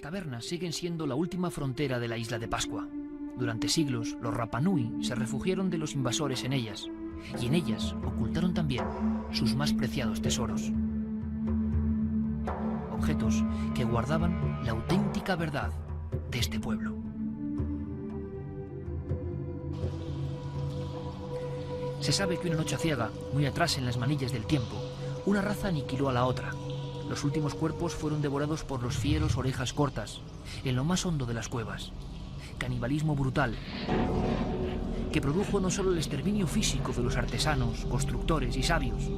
cavernas siguen siendo la última frontera de la isla de Pascua. Durante siglos, los Rapa Nui se refugiaron de los invasores en ellas, y en ellas ocultaron también sus más preciados tesoros. Objetos que guardaban la auténtica verdad de este pueblo. Se sabe que una noche ciega, muy atrás en las manillas del tiempo, una raza aniquiló a la otra. Los últimos cuerpos fueron devorados por los fieros orejas cortas, en lo más hondo de las cuevas. Canibalismo brutal, que produjo no solo el exterminio físico de los artesanos, constructores y sabios,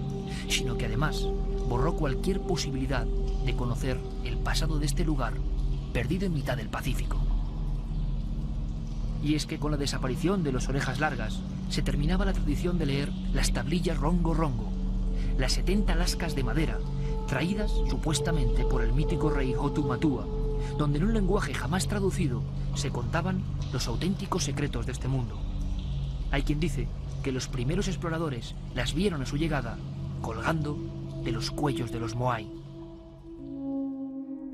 sino que además borró cualquier posibilidad de conocer el pasado de este lugar, perdido en mitad del Pacífico. Y es que con la desaparición de las orejas largas, se terminaba la tradición de leer las tablillas Rongo Rongo, las 70 lascas de madera, traídas supuestamente por el mítico rey Hotu Matua, donde en un lenguaje jamás traducido se contaban los auténticos secretos de este mundo. Hay quien dice que los primeros exploradores las vieron a su llegada colgando de los cuellos de los Moai.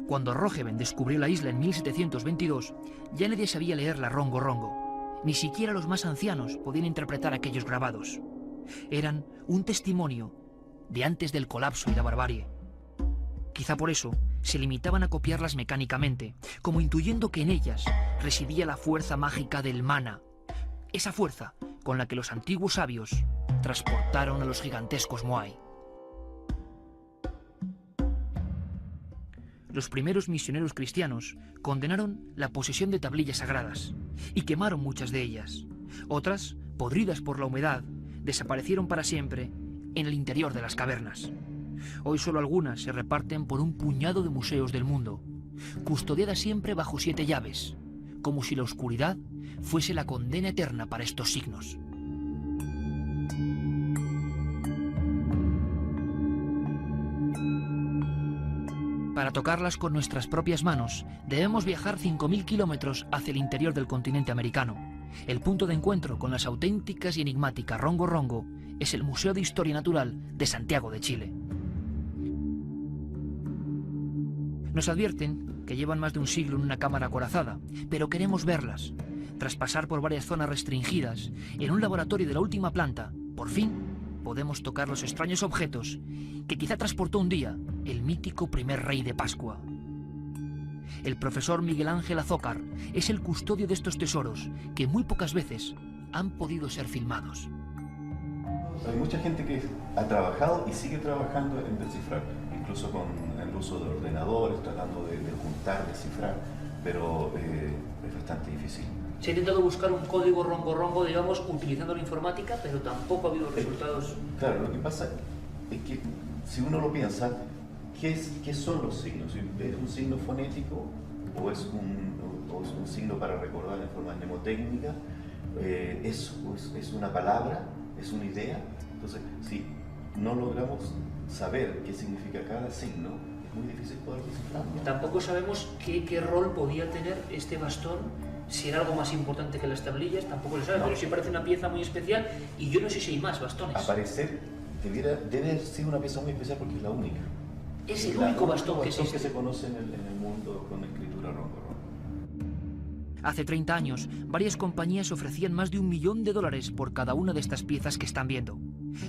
Cuando Roggeveen descubrió la isla en 1722, ya nadie sabía leer la Rongo Rongo. Ni siquiera los más ancianos podían interpretar aquellos grabados. Eran un testimonio de antes del colapso y la barbarie. Quizá por eso se limitaban a copiarlas mecánicamente, como intuyendo que en ellas residía la fuerza mágica del mana, esa fuerza con la que los antiguos sabios transportaron a los gigantescos Moai. Los primeros misioneros cristianos condenaron la posesión de tablillas sagradas y quemaron muchas de ellas. Otras, podridas por la humedad, desaparecieron para siempre en el interior de las cavernas. Hoy solo algunas se reparten por un puñado de museos del mundo, custodiadas siempre bajo 7 llaves, como si la oscuridad fuese la condena eterna para estos signos. Para tocarlas con nuestras propias manos, debemos viajar 5.000 kilómetros hacia el interior del continente americano. El punto de encuentro con las auténticas y enigmáticas Rongo Rongo es el Museo de Historia Natural de Santiago de Chile. Nos advierten que llevan más de un siglo en una cámara acorazada, pero queremos verlas. Tras pasar por varias zonas restringidas, en un laboratorio de la última planta, por fin podemos tocar los extraños objetos que quizá transportó un día el mítico primer rey de Pascua. El profesor Miguel Ángel Azócar es el custodio de estos tesoros que muy pocas veces han podido ser filmados. Hay mucha gente que ha trabajado y sigue trabajando en descifrar, incluso con el uso de ordenadores, tratando de juntar, descifrar, pero es bastante difícil. Se ha intentado buscar un código Rongo Rongo, digamos, utilizando la informática, pero tampoco ha habido resultados. Claro, lo que pasa es que si uno lo piensa, ¿qué son los signos? ¿Es un signo fonético o es un signo para recordar en forma mnemotécnica? ¿Es una palabra? ¿Es una idea? Entonces, si no logramos saber qué significa cada signo, es muy difícil poder descifrarlo. Tampoco sabemos qué rol podía tener este bastón, si era algo más importante que las tablillas, tampoco lo sabe, no. Pero sí parece una pieza muy especial y yo no sé si hay más bastones. A parecer, debe ser una pieza muy especial porque es la única. Es el único bastón que existe. Que se conoce en el mundo con escritura Rongo Rongo. Hace 30 años, varias compañías ofrecían más de $1 millón por cada una de estas piezas que están viendo.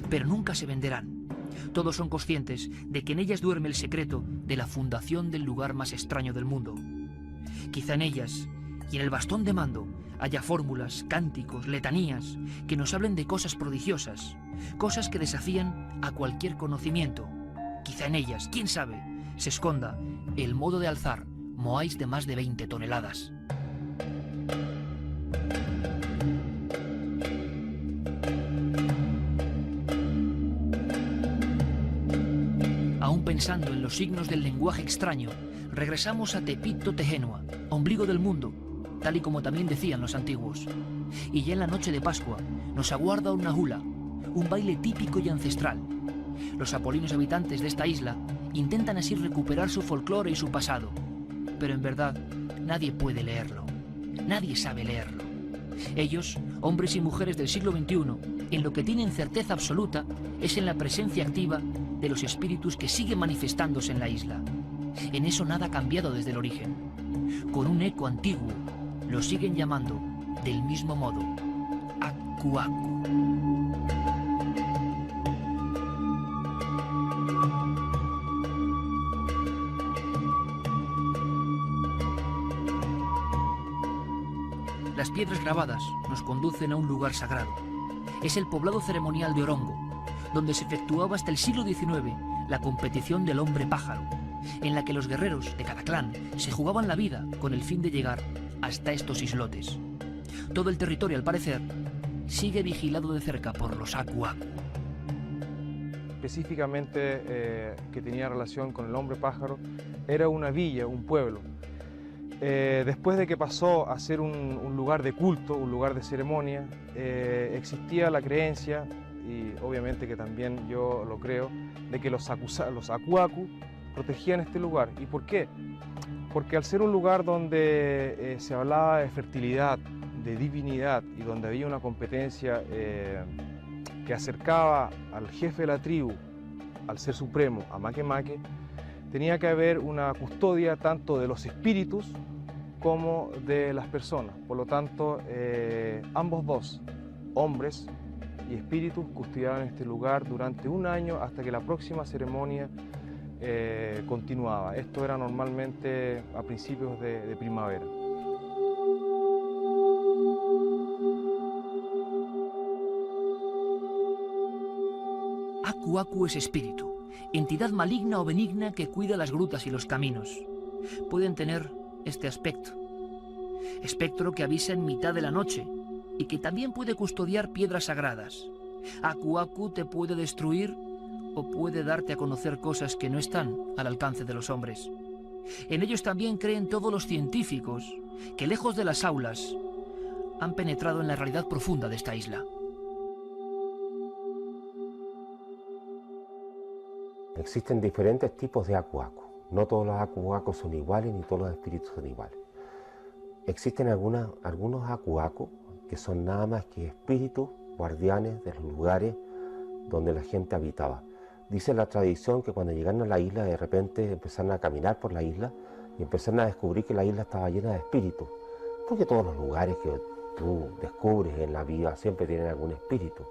Pero nunca se venderán. Todos son conscientes de que en ellas duerme el secreto de la fundación del lugar más extraño del mundo. Quizá en ellas, y en el bastón de mando, haya fórmulas, cánticos, letanías, que nos hablen de cosas prodigiosas, cosas que desafían a cualquier conocimiento. Quizá en ellas, quién sabe, se esconda el modo de alzar moais de más de 20 toneladas. Aún pensando en los signos del lenguaje extraño, regresamos a Tepito Tehenua, ombligo del mundo, tal y como también decían los antiguos. Y ya en la noche de Pascua nos aguarda una hula, un baile típico y ancestral. Los apolinos habitantes de esta isla intentan así recuperar su folclore y su pasado, pero en verdad nadie puede leerlo, nadie sabe leerlo. Ellos, hombres y mujeres del siglo XXI, en lo que tienen certeza absoluta es en la presencia activa de los espíritus que siguen manifestándose en la isla. En eso nada ha cambiado desde el origen. con un eco antiguo, lo siguen llamando del mismo modo, Aku Aku. Las piedras grabadas nos conducen a un lugar sagrado. Es el poblado ceremonial de Orongo, donde se efectuaba hasta el siglo XIX la competición del hombre pájaro, en la que los guerreros de cada clan se jugaban la vida con el fin de llegar hasta estos islotes. Todo el territorio, al parecer, sigue vigilado de cerca por los Aku Aku. Específicamente que tenía relación con el hombre pájaro, era una villa, un pueblo. Después de que pasó a ser un lugar de culto, un lugar de ceremonia, existía la creencia, y obviamente que también yo lo creo, de que los Aku Aku protegían este lugar. ¿Y por qué? Porque al ser un lugar donde se hablaba de fertilidad, de divinidad, y donde había una competencia que acercaba al jefe de la tribu, al ser supremo, a Makemake, tenía que haber una custodia tanto de los espíritus como de las personas. Por lo tanto, ambos dos, hombres y espíritus, custodiaban este lugar durante un año hasta que la próxima ceremonia continuaba. Esto era normalmente a principios de primavera. Aku Aku es espíritu, entidad maligna o benigna que cuida las grutas y los caminos. Pueden tener este aspecto. Espectro que avisa en mitad de la noche y que también puede custodiar piedras sagradas. Aku Aku te puede destruir o puede darte a conocer cosas que no están al alcance de los hombres. En ellos también creen todos los científicos que, lejos de las aulas, han penetrado en la realidad profunda de esta isla. Existen diferentes tipos de Aku Aku. No todos los Aku Aku son iguales ni todos los espíritus son iguales. Existen algunos Aku Aku que son nada más que espíritus guardianes de los lugares donde la gente habitaba. Dice la tradición que cuando llegaron a la isla, de repente empezaron a caminar por la isla y empezaron a descubrir que la isla estaba llena de espíritus. Porque todos los lugares que tú descubres en la vida siempre tienen algún espíritu.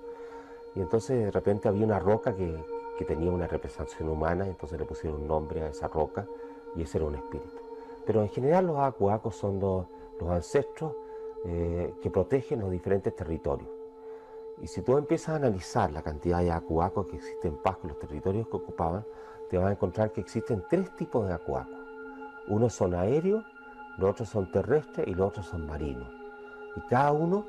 Y entonces de repente había una roca que tenía una representación humana, entonces le pusieron un nombre a esa roca y ese era un espíritu. Pero en general los Aku Aku son los ancestros que protegen los diferentes territorios. Y si tú empiezas a analizar la cantidad de Aku Aku que existen en Pascua, los territorios que ocupaban, te vas a encontrar que existen tres tipos de Aku Aku. Unos son aéreos, los otros son terrestres y los otros son marinos. Y cada uno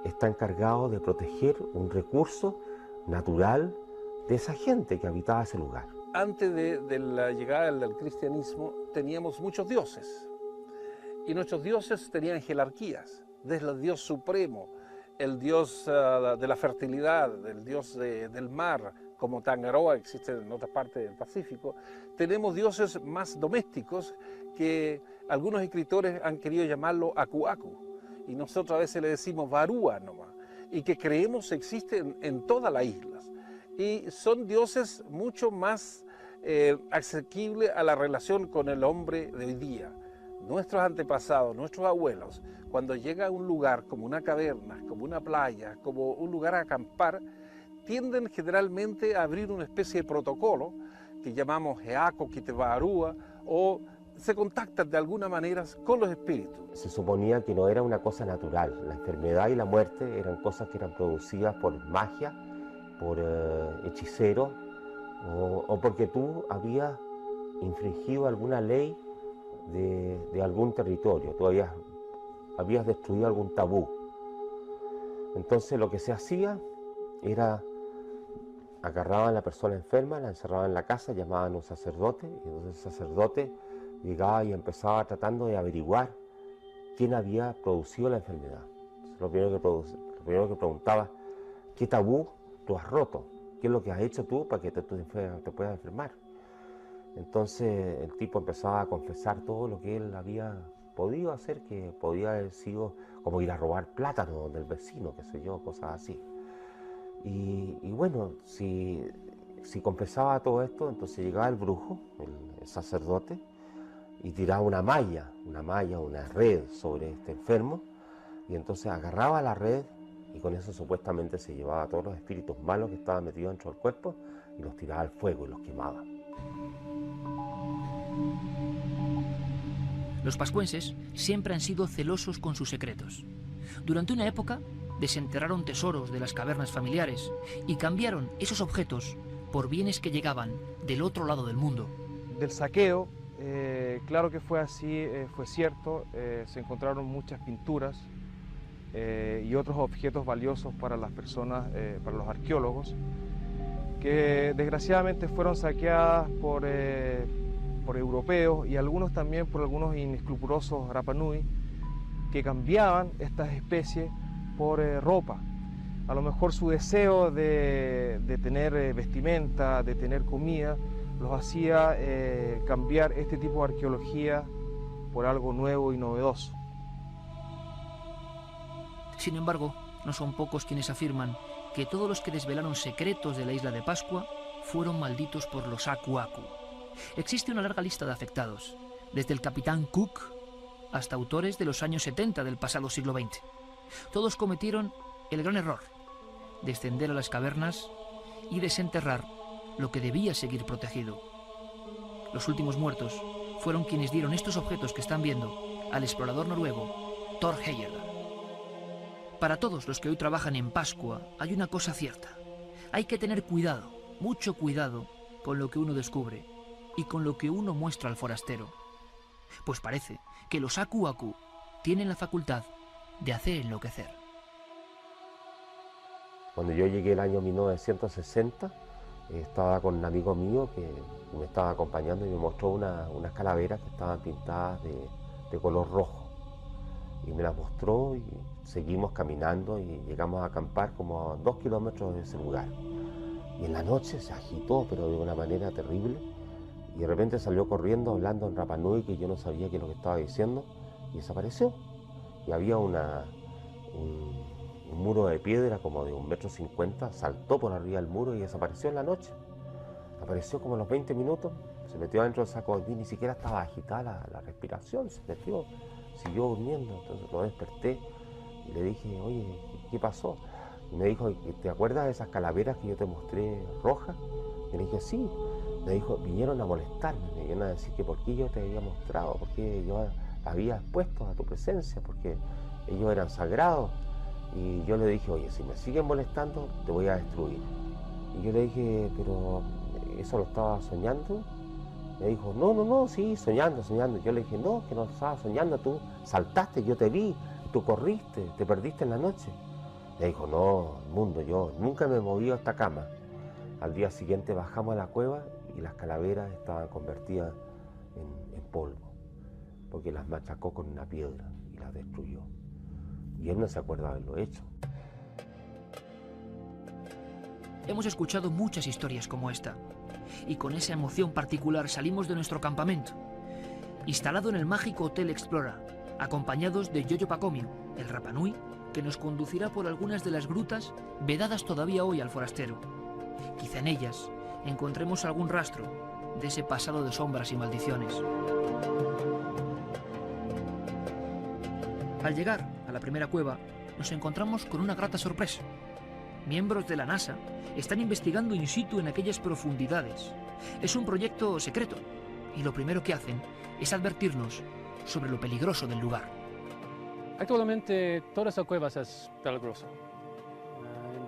está encargado de proteger un recurso natural de esa gente que habitaba ese lugar. Antes de la llegada del cristianismo teníamos muchos dioses y nuestros dioses tenían jerarquías, desde el dios supremo, el dios de la fertilidad, el dios del mar, como Tangaroa existe en otras partes del Pacífico. Tenemos dioses más domésticos que algunos escritores han querido llamarlo Aku Aku y nosotros a veces le decimos Varúa nomás, y que creemos existen en todas las islas. Y son dioses mucho más asequibles a la relación con el hombre de hoy día. Nuestros antepasados, nuestros abuelos, cuando llega a un lugar como una caverna, como una playa, como un lugar a acampar, tienden generalmente a abrir una especie de protocolo que llamamos Heako Kitevarúa, o se contactan de alguna manera con los espíritus. Se suponía que no era una cosa natural. La enfermedad y la muerte eran cosas que eran producidas por magia, por hechiceros, o porque tú habías infringido alguna ley de algún territorio, tú habías destruido algún tabú. Entonces lo que se hacía era agarraban a la persona enferma, la encerraban en la casa, llamaban a un sacerdote, y entonces el sacerdote llegaba y empezaba tratando de averiguar quién había producido la enfermedad. Entonces, lo primero que preguntaba, ¿qué tabú tú has roto? ¿Qué es lo que has hecho tú para que te puedas enfermar? Entonces el tipo empezaba a confesar todo lo que él había podido hacer, que podía haber sido como ir a robar plátano del vecino, qué sé yo, cosas así. Y bueno, si confesaba todo esto, entonces llegaba el brujo, el sacerdote, y tiraba una malla, una red sobre este enfermo, y entonces agarraba la red y con eso supuestamente se llevaba a todos los espíritus malos que estaban metidos dentro del cuerpo y los tiraba al fuego y los quemaba. Los pascuenses siempre han sido celosos con sus secretos. Durante una época desenterraron tesoros de las cavernas familiares y cambiaron esos objetos por bienes que llegaban del otro lado del mundo. Del saqueo, claro que fue así, fue cierto, se encontraron muchas pinturas y otros objetos valiosos para las personas, para los arqueólogos, que desgraciadamente fueron saqueadas por europeos y algunos también por algunos inescrupulosos Rapa Nui que cambiaban estas especies por ropa. A lo mejor su deseo de tener vestimenta, de tener comida, los hacía cambiar este tipo de arqueología por algo nuevo y novedoso. Sin embargo, no son pocos quienes afirman que todos los que desvelaron secretos de la isla de Pascua fueron malditos por los Aku Aku. Existe una larga lista de afectados, desde el capitán Cook hasta autores de los años 70 del pasado siglo XX. Todos cometieron el gran error: descender a las cavernas y desenterrar lo que debía seguir protegido. Los últimos muertos fueron quienes dieron estos objetos que están viendo al explorador noruego Thor Heyerdahl. Para todos los que hoy trabajan en Pascua hay una cosa cierta: hay que tener cuidado, mucho cuidado, con lo que uno descubre y con lo que uno muestra al forastero. Pues parece que los Aku Aku tienen la facultad de hacer enloquecer. Cuando yo llegué el año 1960, estaba con un amigo mío que me estaba acompañando y me mostró unas calaveras que estaban pintadas de color rojo. Y me las mostró y seguimos caminando y llegamos a acampar como a 2 kilómetros de ese lugar. Y en la noche se agitó, pero de una manera terrible. Y de repente salió corriendo hablando en Rapa Nui, que yo no sabía qué es lo que estaba diciendo, y desapareció. Y había un muro de piedra como de 1,50 m, saltó por arriba del muro y desapareció en la noche. Apareció como a los 20 minutos, se metió adentro del saco de esquí, ni siquiera estaba agitada la respiración, se metió, siguió durmiendo. Entonces lo desperté y le dije: oye, ¿qué pasó? Y me dijo: ¿te acuerdas de esas calaveras que yo te mostré rojas? Y le dije: sí. Me dijo: vinieron a molestarme, me vinieron a decir que por qué yo te había mostrado, por qué yo había expuesto a tu presencia, porque ellos eran sagrados. Y yo le dije: oye, si me siguen molestando, te voy a destruir. Y yo le dije: pero ¿eso lo estaba soñando? Me dijo: no, sí, soñando. Yo le dije: no, que no estaba soñando, tú saltaste, yo te vi, tú corriste, te perdiste en la noche. Me dijo: no, mundo, yo nunca me he movido a esta cama. Al día siguiente bajamos a la cueva y las calaveras estaban convertidas en polvo, porque las machacó con una piedra y las destruyó. Y él no se acuerda de haberlo hecho. Hemos escuchado muchas historias como esta, y con esa emoción particular salimos de nuestro campamento, instalado en el mágico Hotel Explora, acompañados de Yoyo Pacomio, el Rapa Nui, que nos conducirá por algunas de las grutas vedadas todavía hoy al forastero. Quizá en ellas encontremos algún rastro de ese pasado de sombras y maldiciones. Al llegar a la primera cueva, nos encontramos con una grata sorpresa. Miembros de la NASA están investigando in situ en aquellas profundidades. Es un proyecto secreto y lo primero que hacen es advertirnos sobre lo peligroso del lugar. Actualmente toda esa cueva es peligrosa.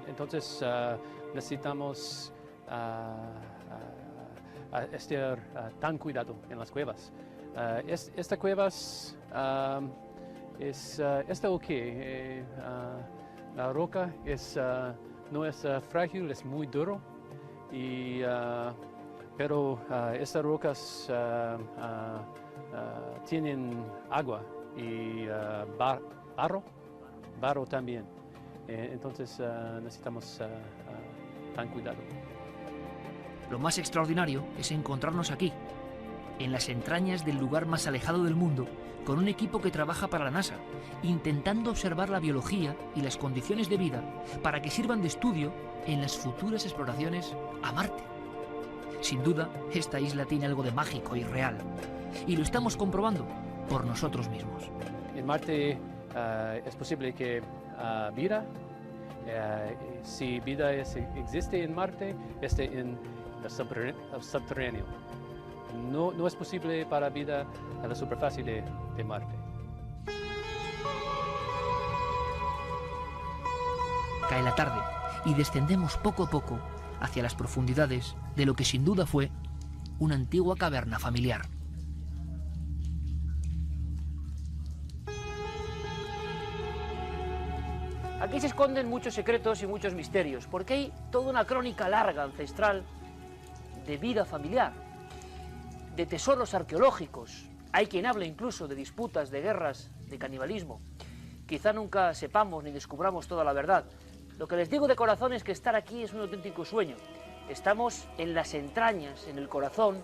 Entonces necesitamos estar tan cuidado en las cuevas. Esta cueva está ok. La roca no es frágil, es muy duro, pero estas rocas tienen agua y barro también. Entonces necesitamos tan cuidado. Lo más extraordinario es encontrarnos aquí, en las entrañas del lugar más alejado del mundo, con un equipo que trabaja para la NASA, intentando observar la biología y las condiciones de vida para que sirvan de estudio en las futuras exploraciones a Marte. Sin duda, esta isla tiene algo de mágico y real. Y lo estamos comprobando por nosotros mismos. En Marte es posible que vida, si vida existe en Marte, esté en el subterráneo. No es posible para vida a la superficie de Marte. Cae la tarde y descendemos poco a poco hacia las profundidades de lo que sin duda fue una antigua caverna familiar. Aquí se esconden muchos secretos y muchos misterios, porque hay toda una crónica larga, ancestral, de vida familiar, de tesoros arqueológicos. Hay quien habla incluso de disputas, de guerras, de canibalismo. Quizá nunca sepamos ni descubramos toda la verdad. Lo que les digo de corazón es que estar aquí es un auténtico sueño. Estamos en las entrañas, en el corazón,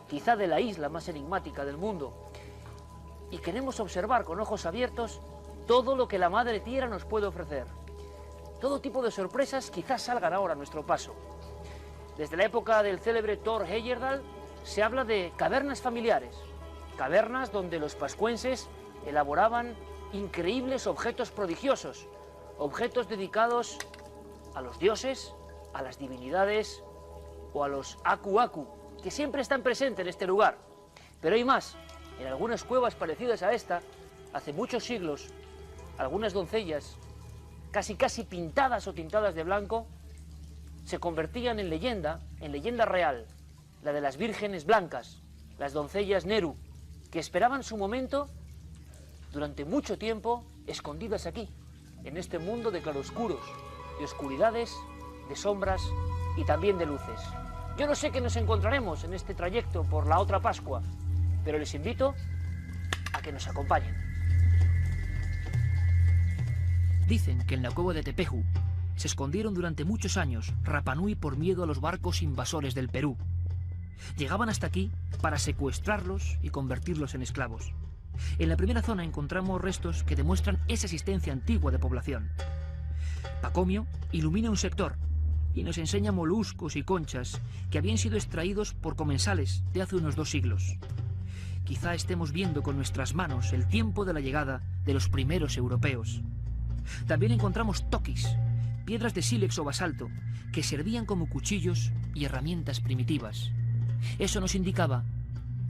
quizá de la isla más enigmática del mundo. Y queremos observar con ojos abiertos todo lo que la Madre Tierra nos puede ofrecer. Todo tipo de sorpresas quizás salgan ahora a nuestro paso. Desde la época del célebre Thor Heyerdahl se habla de cavernas familiares, cavernas donde los pascuenses elaboraban increíbles objetos prodigiosos, objetos dedicados a los dioses, a las divinidades o a los Aku Aku, que siempre están presentes en este lugar. Pero hay más. En algunas cuevas parecidas a esta, hace muchos siglos, algunas doncellas, casi pintadas o tintadas de blanco, se convertían en leyenda real, la de las vírgenes blancas, las doncellas Neru, que esperaban su momento durante mucho tiempo escondidas aquí, en este mundo de claroscuros, de oscuridades, de sombras y también de luces. Yo no sé qué nos encontraremos en este trayecto por la otra Pascua, pero les invito a que nos acompañen. Dicen que en la cueva de Tepehu se escondieron durante muchos años Rapa Nui por miedo a los barcos invasores del Perú. Llegaban hasta aquí para secuestrarlos y convertirlos en esclavos. En la primera zona encontramos restos que demuestran esa existencia antigua de población. Pacomio ilumina un sector y nos enseña moluscos y conchas que habían sido extraídos por comensales de hace unos 2 siglos. Quizá estemos viendo con nuestras manos el tiempo de la llegada de los primeros europeos. También encontramos toquis, piedras de sílex o basalto, que servían como cuchillos y herramientas primitivas. Eso nos indicaba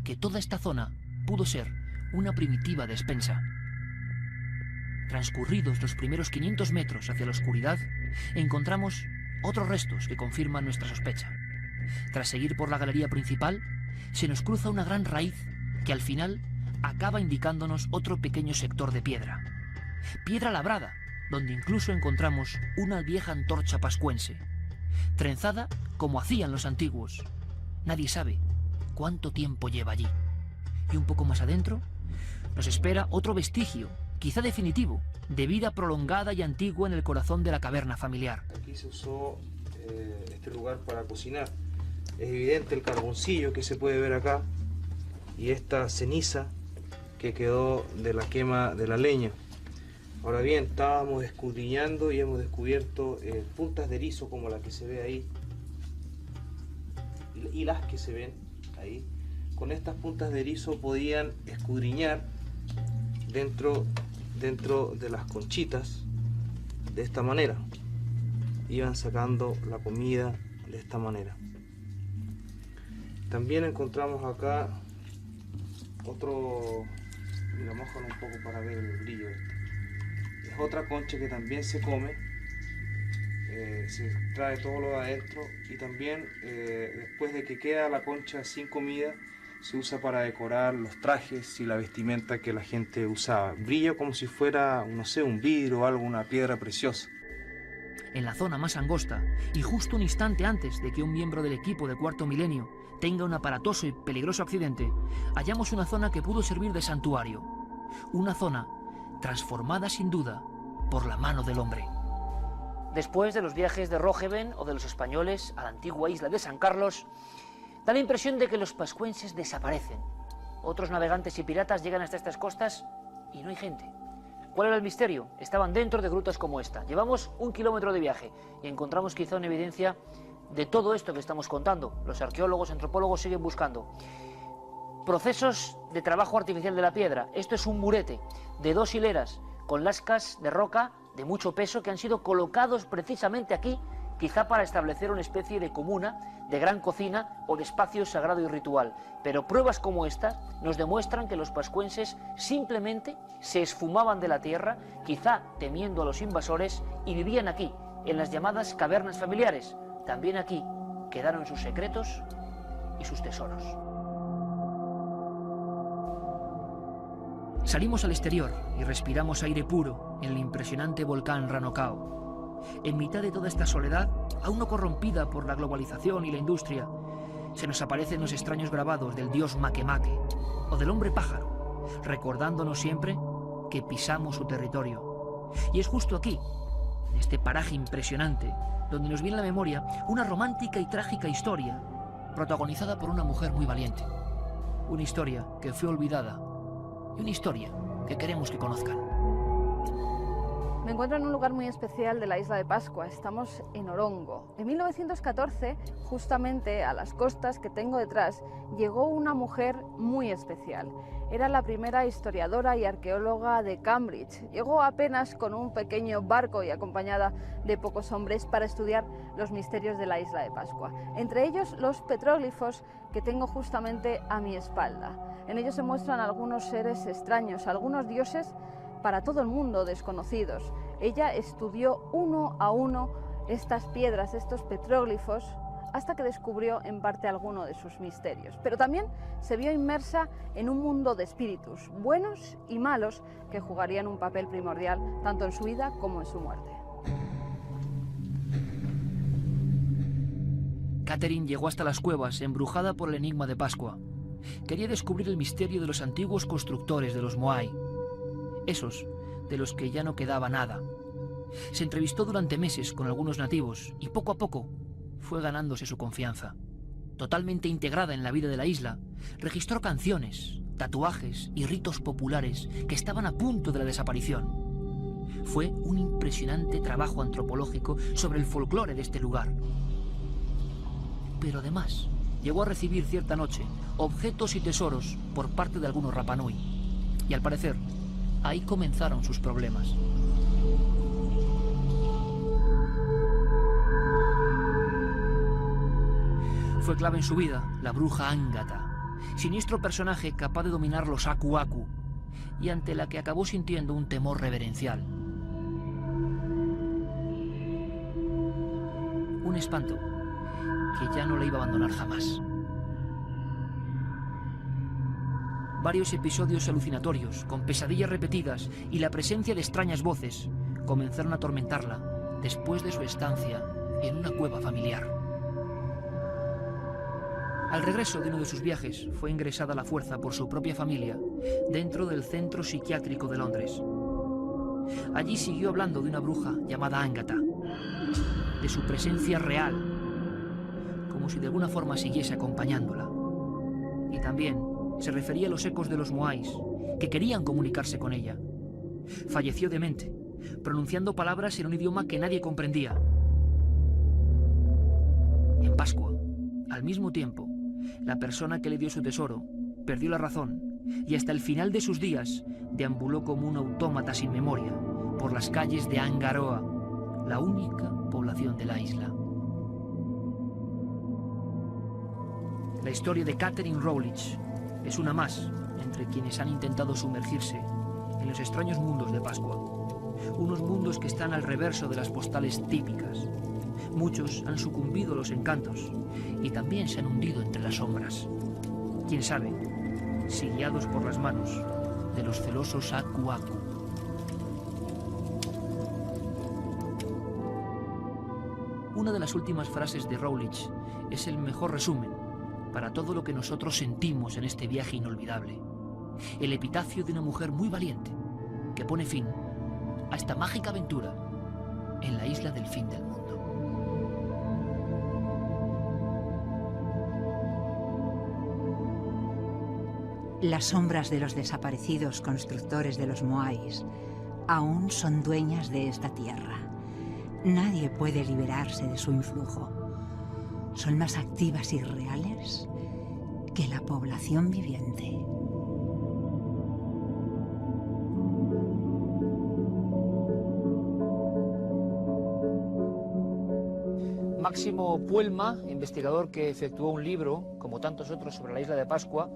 que toda esta zona pudo ser una primitiva despensa. Transcurridos los primeros 500 metros hacia la oscuridad, encontramos otros restos que confirman nuestra sospecha. Tras seguir por la galería principal, se nos cruza una gran raíz que al final acaba indicándonos otro pequeño sector de piedra. Piedra labrada, donde incluso encontramos una vieja antorcha pascuense, trenzada como hacían los antiguos. Nadie sabe cuánto tiempo lleva allí. Y un poco más adentro nos espera otro vestigio, quizá definitivo, de vida prolongada y antigua en el corazón de la caverna familiar. Aquí se usó este lugar para cocinar. Es evidente el carboncillo que se puede ver acá y esta ceniza que quedó de la quema de la leña. Ahora bien, estábamos escudriñando y hemos descubierto puntas de erizo como la que se ve ahí y las que se ven ahí. Con estas puntas de erizo podían escudriñar dentro de las conchitas de esta manera. Iban sacando la comida de esta manera. También encontramos acá otro, mira, mojan un poco para ver el brillo este. Es otra concha que también se come, se trae todo lo de adentro y también después de que queda la concha sin comida se usa para decorar los trajes y la vestimenta que la gente usaba. Brilla como si fuera, no sé, un vidrio o algo, una piedra preciosa. En la zona más angosta, y justo un instante antes de que un miembro del equipo de Cuarto Milenio tenga un aparatoso y peligroso accidente, hallamos una zona que pudo servir de santuario. Una zona transformada sin duda por la mano del hombre. Después de los viajes de Roggeveen o de los españoles a la antigua isla de San Carlos, da la impresión de que los pascuenses desaparecen. Otros navegantes y piratas llegan hasta estas costas y no hay gente. ¿Cuál era el misterio? Estaban dentro de grutas como esta. Llevamos 1 kilómetro de viaje y encontramos quizá una evidencia de todo esto que estamos contando. Los arqueólogos, antropólogos siguen buscando. Procesos de trabajo artificial de la piedra. Esto es un murete de 2 hileras con lascas de roca de mucho peso que han sido colocados precisamente aquí, quizá para establecer una especie de comuna, de gran cocina o de espacio sagrado y ritual. Pero pruebas como esta nos demuestran que los pascuenses simplemente se esfumaban de la tierra, quizá temiendo a los invasores, y vivían aquí, en las llamadas cavernas familiares. También aquí quedaron sus secretos y sus tesoros. Salimos al exterior y respiramos aire puro en el impresionante volcán Ranocao. En mitad de toda esta soledad, aún no corrompida por la globalización y la industria, se nos aparecen los extraños grabados del dios Makemake o del hombre pájaro, recordándonos siempre que pisamos su territorio. Y es justo aquí, en este paraje impresionante, donde nos viene a la memoria una romántica y trágica historia, protagonizada por una mujer muy valiente. Una historia que fue olvidada y una historia que queremos que conozcan. Me encuentro en un lugar muy especial de la isla de Pascua. Estamos en Orongo. En 1914, justamente a las costas que tengo detrás, llegó una mujer muy especial. Era la primera historiadora y arqueóloga de Cambridge. Llegó apenas con un pequeño barco y acompañada de pocos hombres para estudiar los misterios de la isla de Pascua. Entre ellos los petróglifos que tengo justamente a mi espalda. En ellos se muestran algunos seres extraños, algunos dioses para todo el mundo desconocidos. Ella estudió uno a uno estas piedras, estos petróglifos, hasta que descubrió en parte alguno de sus misterios. Pero también se vio inmersa en un mundo de espíritus, buenos y malos, que jugarían un papel primordial tanto en su vida como en su muerte. Catherine llegó hasta las cuevas, embrujada por el enigma de Pascua. Quería descubrir el misterio de los antiguos constructores de los Moai, esos de los que ya no quedaba nada. Se entrevistó durante meses con algunos nativos y poco a poco fue ganándose su confianza. Totalmente integrada en la vida de la isla, registró canciones, tatuajes y ritos populares que estaban a punto de la desaparición. Fue un impresionante trabajo antropológico sobre el folclore de este lugar. Pero además, llegó a recibir cierta noche objetos y tesoros por parte de algunos Rapanui. Y al parecer, ahí comenzaron sus problemas. Fue clave en su vida la bruja Ángata, siniestro personaje capaz de dominar los Aku Aku, y ante la que acabó sintiendo un temor reverencial. Un espanto que ya no le iba a abandonar jamás. Varios episodios alucinatorios, con pesadillas repetidas y la presencia de extrañas voces, comenzaron a atormentarla después de su estancia en una cueva familiar. Al regreso de uno de sus viajes, fue ingresada a la fuerza por su propia familia dentro del centro psiquiátrico de Londres. Allí siguió hablando de una bruja llamada Ángata, de su presencia real, como si de alguna forma siguiese acompañándola. Y también se refería a los ecos de los Moais, que querían comunicarse con ella. Falleció demente, pronunciando palabras en un idioma que nadie comprendía. En Pascua, al mismo tiempo, la persona que le dio su tesoro perdió la razón y hasta el final de sus días deambuló como un autómata sin memoria por las calles de Angaroa, la única población de la isla. La historia de Catherine Rowledge es una más entre quienes han intentado sumergirse en los extraños mundos de Pascua. Unos mundos que están al reverso de las postales típicas. Muchos han sucumbido a los encantos y también se han hundido entre las sombras. Quién sabe, si guiados por las manos de los celosos Aku Aku. Una de las últimas frases de Rowledge es el mejor resumen para todo lo que nosotros sentimos en este viaje inolvidable. El epitafio de una mujer muy valiente que pone fin a esta mágica aventura en la isla del fin del mundo. Las sombras de los desaparecidos constructores de los Moais aún son dueñas de esta tierra. Nadie puede liberarse de su influjo. Son más activas y reales que la población viviente. Máximo Puelma, investigador que efectuó un libro, como tantos otros, sobre la isla de Pascua,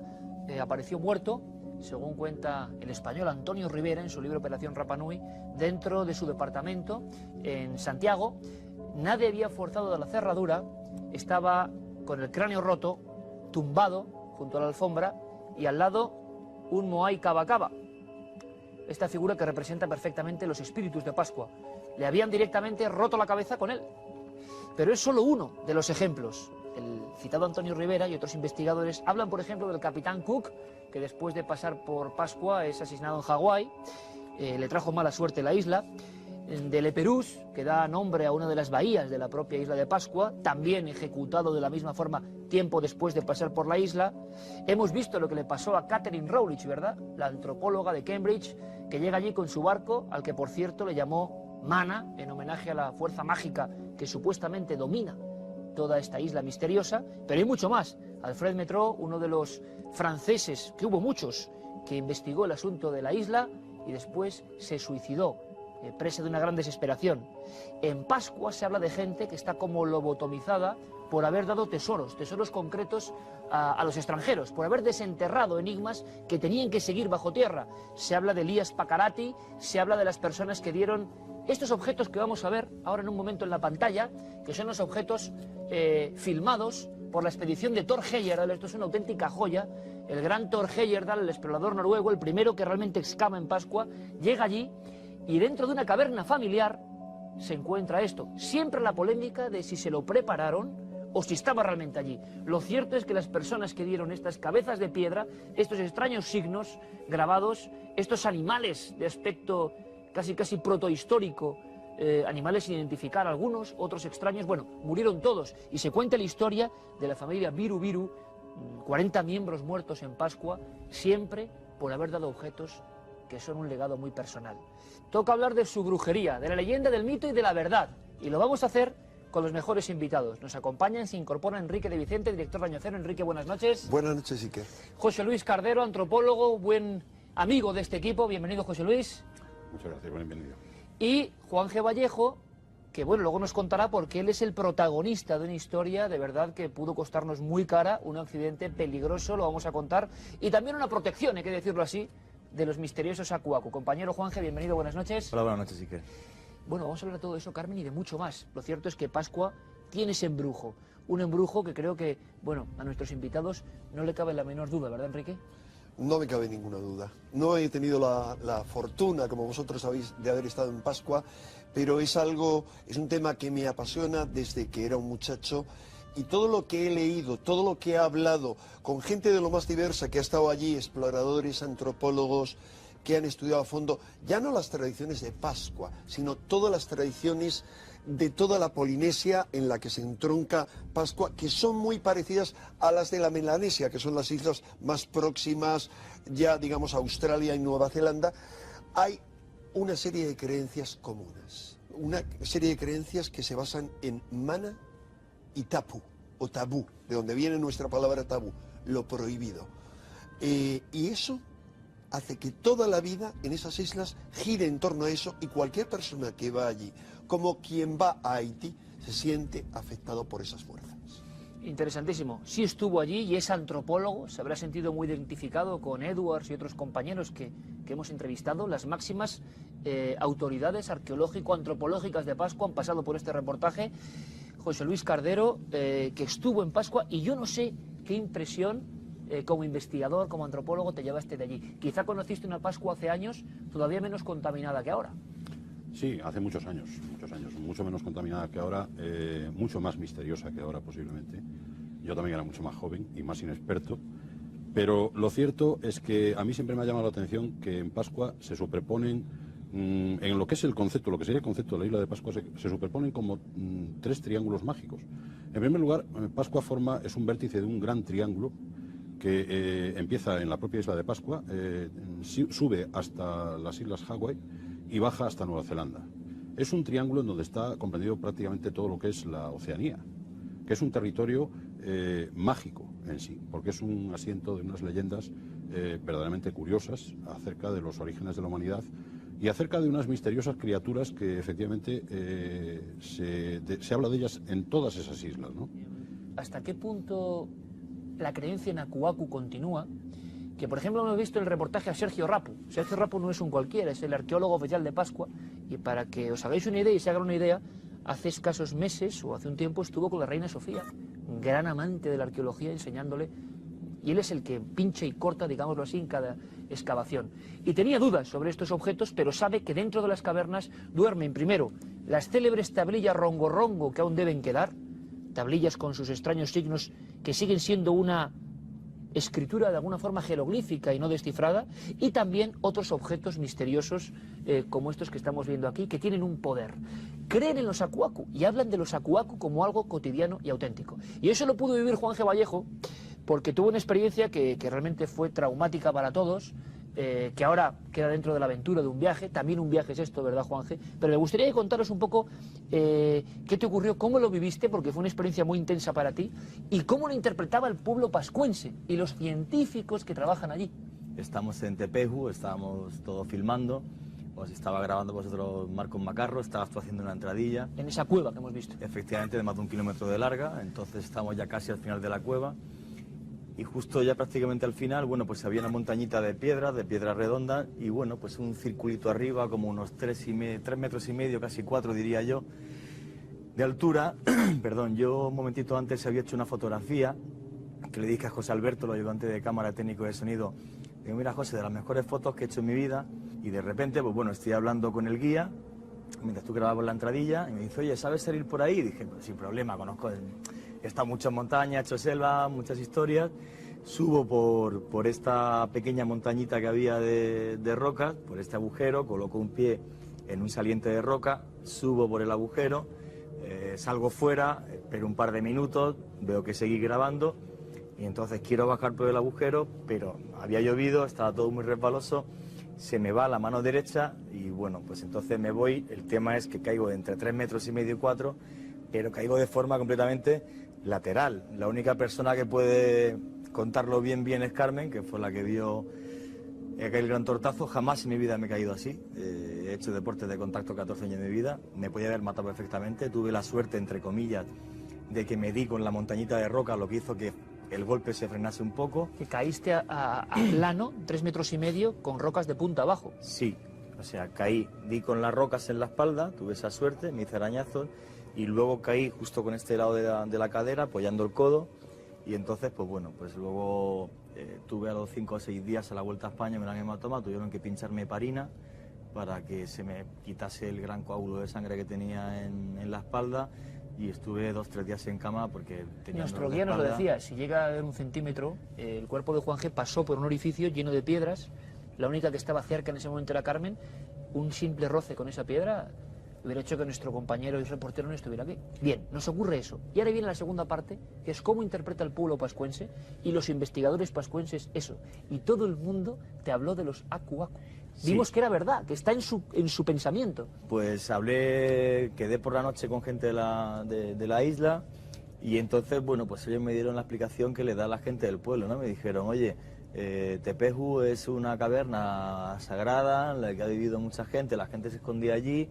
apareció muerto, según cuenta el español Antonio Rivera en su libro Operación Rapa Nui, dentro de su departamento en Santiago. Nadie había forzado de la cerradura, estaba con el cráneo roto, tumbado junto a la alfombra y al lado un Moai Cava Cava, esta figura que representa perfectamente los espíritus de Pascua. Le habían directamente roto la cabeza con él. Pero es solo uno de los ejemplos. El citado Antonio Rivera y otros investigadores hablan, por ejemplo, del capitán Cook, que después de pasar por Pascua es asesinado en Hawái, le trajo mala suerte la isla, de Leperús, que da nombre a una de las bahías de la propia isla de Pascua, también ejecutado de la misma forma tiempo después de pasar por la isla. Hemos visto lo que le pasó a Catherine Rowley, ¿verdad?, la antropóloga de Cambridge, que llega allí con su barco, al que por cierto le llamó Mana, en homenaje a la fuerza mágica que supuestamente domina toda esta isla misteriosa. Pero hay mucho más. Alfred Métraux, uno de los franceses, que hubo muchos, que investigó el asunto de la isla y después se suicidó, presa de una gran desesperación. En Pascua se habla de gente que está como lobotomizada por haber dado tesoros concretos a los extranjeros, por haber desenterrado enigmas que tenían que seguir bajo tierra. Se habla de Elias Pacarati, se habla de las personas que dieron estos objetos que vamos a ver ahora en un momento en la pantalla, que son los objetos filmados por la expedición de Thor Heyerdahl. Esto es una auténtica joya. El gran Thor Heyerdahl, el explorador noruego, el primero que realmente excava en Pascua, llega allí y dentro de una caverna familiar se encuentra esto. Siempre la polémica de si se lo prepararon o si estaba realmente allí. Lo cierto es que las personas que dieron estas cabezas de piedra, estos extraños signos grabados, estos animales de aspecto casi protohistórico, animales sin identificar, algunos, otros extraños, bueno, murieron todos. Y se cuenta la historia de la familia Viru Viru, 40 miembros muertos en Pascua, siempre por haber dado objetos que son un legado muy personal. Toca hablar de su brujería, de la leyenda, del mito y de la verdad. Y lo vamos a hacer con los mejores invitados. Nos acompañan, se incorpora Enrique de Vicente, director de Año Cero. Enrique, buenas noches. Buenas noches, Iker. José Luis Cardero, antropólogo, buen amigo de este equipo. Bienvenido, José Luis. Muchas gracias, bienvenido. Y Juan G. Vallejo, que bueno, luego nos contará porque él es el protagonista de una historia de verdad que pudo costarnos muy cara, un accidente peligroso, lo vamos a contar, y también una protección, hay que decirlo así, de los misteriosos Aku Aku. Compañero Juan G., bienvenido, buenas noches. Hola, buenas noches, Iker. Bueno, vamos a hablar de todo eso, Carmen, y de mucho más. Lo cierto es que Pascua tiene ese embrujo, un embrujo que creo que, bueno, a nuestros invitados no le cabe la menor duda, ¿verdad, Enrique? No me cabe ninguna duda. No he tenido la fortuna, como vosotros sabéis, de haber estado en Pascua, pero es un tema que me apasiona desde que era un muchacho, y todo lo que he leído, todo lo que he hablado con gente de lo más diversa que ha estado allí, exploradores, antropólogos, que han estudiado a fondo, ya no las tradiciones de Pascua, sino todas las tradiciones de toda la Polinesia en la que se entronca Pascua, que son muy parecidas a las de la Melanesia, que son las islas más próximas, ya digamos Australia y Nueva Zelanda. Hay una serie de creencias comunes, una serie de creencias que se basan en mana y tapu, o tabú, de donde viene nuestra palabra tabú, lo prohibido. Y eso hace que toda la vida en esas islas gire en torno a eso, y cualquier persona que va allí, como quien va a Haití, se siente afectado por esas fuerzas. Interesantísimo. Sí estuvo allí y es antropólogo, se habrá sentido muy identificado con Edwards y otros compañeros que hemos entrevistado. Las máximas autoridades arqueológico-antropológicas de Pascua han pasado por este reportaje. José Luis Cardero, que estuvo en Pascua, y yo no sé qué impresión como investigador, como antropólogo, te llevaste de allí. Quizá conociste una Pascua hace años todavía menos contaminada que ahora. Sí, hace muchos años, mucho menos contaminada que ahora, mucho más misteriosa que ahora posiblemente. Yo también era mucho más joven y más inexperto, pero lo cierto es que a mí siempre me ha llamado la atención que en Pascua se superponen, en lo que es el concepto, lo que sería el concepto de la isla de Pascua, se superponen como tres triángulos mágicos. En primer lugar, Pascua es un vértice de un gran triángulo que empieza en la propia isla de Pascua, sube hasta las islas Hawái y baja hasta Nueva Zelanda. Es un triángulo en donde está comprendido prácticamente todo lo que es la Oceanía, que es un territorio mágico. en sí, porque es un asiento de unas leyendas verdaderamente curiosas acerca de los orígenes de la humanidad y acerca de unas misteriosas criaturas que efectivamente se habla de ellas en todas esas islas, ¿no? ¿Hasta qué punto la creencia en Aku Aku continúa? Que, por ejemplo, hemos visto el reportaje a Sergio Rapu. Sergio Rapu no es un cualquiera, es el arqueólogo oficial de Pascua, y para que os hagáis una idea y se hagan una idea, hace escasos meses o hace un tiempo estuvo con la reina Sofía, gran amante de la arqueología, enseñándole, y él es el que pincha y corta, digámoslo así, en cada excavación. Y tenía dudas sobre estos objetos, pero sabe que dentro de las cavernas duermen, primero, las célebres tablillas Rongo Rongo que aún deben quedar, tablillas con sus extraños signos que siguen siendo una escritura de alguna forma jeroglífica y no descifrada, y también otros objetos misteriosos como estos que estamos viendo aquí, que tienen un poder. Creen en los Aku Aku y hablan de los Aku Aku como algo cotidiano y auténtico. Y eso lo pudo vivir Juan G. Vallejo, porque tuvo una experiencia que realmente fue traumática para todos, que ahora queda dentro de la aventura de un viaje. También un viaje es esto, ¿verdad, Juan G? Pero me gustaría contaros un poco qué te ocurrió, cómo lo viviste, porque fue una experiencia muy intensa para ti, y cómo lo interpretaba el pueblo pascuense y los científicos que trabajan allí. Estamos en Tepehu, estábamos todos filmando, os estaba grabando vosotros Marcos Macarro, estabas tú haciendo una entradilla. En esa cueva que hemos visto. Efectivamente, de más de 1 kilómetro de larga, entonces estamos ya casi al final de la cueva. Y justo ya prácticamente al final, bueno, pues había una montañita de piedra redonda, y bueno, pues un circulito arriba, como unos 3 metros y medio, casi 4 diría yo, de altura. Perdón, yo un momentito antes había hecho una fotografía que le dije a José Alberto, el ayudante de cámara técnico de sonido. Digo, mira, José, de las mejores fotos que he hecho en mi vida. Y de repente, pues bueno, estoy hablando con el guía, mientras tú grababas la entradilla, y me dice, oye, ¿sabes salir por ahí? Y dije, pues sin problema, conozco... He estado mucho en montaña, he hecho selva, muchas historias. Subo por esta pequeña montañita que había de rocas, por este agujero, coloco un pie en un saliente de roca, subo por el agujero, salgo fuera, espero un par de minutos, veo que seguí grabando, y entonces quiero bajar por el agujero, pero había llovido, estaba todo muy resbaloso, se me va la mano derecha y bueno, pues entonces me voy. El tema es que caigo entre 3 metros y medio y 4, pero caigo de forma completamente lateral. La única persona que puede contarlo bien es Carmen, que fue la que vio aquel gran tortazo. Jamás en mi vida me he caído así. He hecho deportes de contacto 14 años de mi vida, me podía haber matado perfectamente. Tuve la suerte, entre comillas, de que me di con la montañita de roca, lo que hizo que el golpe se frenase un poco. Que caíste a plano, 3 metros y medio, con rocas de punta abajo. Sí, o sea, caí, di con las rocas en la espalda, tuve esa suerte, me hice arañazos, y luego caí justo con este lado de la cadera, apoyando el codo, y entonces, pues bueno, pues luego tuve a los 5 o 6 días a la vuelta a España, me dan hematoma, tuvieron que pincharme heparina para que se me quitase el gran coágulo de sangre que tenía en la espalda, y estuve 2 o 3 días en cama porque tenía... Nuestro guía nos lo decía, si llega a ver 1 centímetro, el cuerpo de Juan G. pasó por un orificio lleno de piedras, la única que estaba cerca en ese momento era Carmen. Un simple roce con esa piedra hubiera hecho que nuestro compañero y reportero no estuviera aquí. Bien, nos ocurre eso. Y ahora viene la segunda parte, que es cómo interpreta el pueblo pascuense y los investigadores pascuenses eso. Y todo el mundo te habló de los Aku Aku. Sí. Vimos que era verdad, que está en su pensamiento. Pues quedé por la noche con gente de la isla, y entonces, bueno, pues ellos me dieron la explicación que le da la gente del pueblo, ¿no? Me dijeron, oye, Tepehu es una caverna sagrada en la que ha vivido mucha gente, la gente se escondía allí,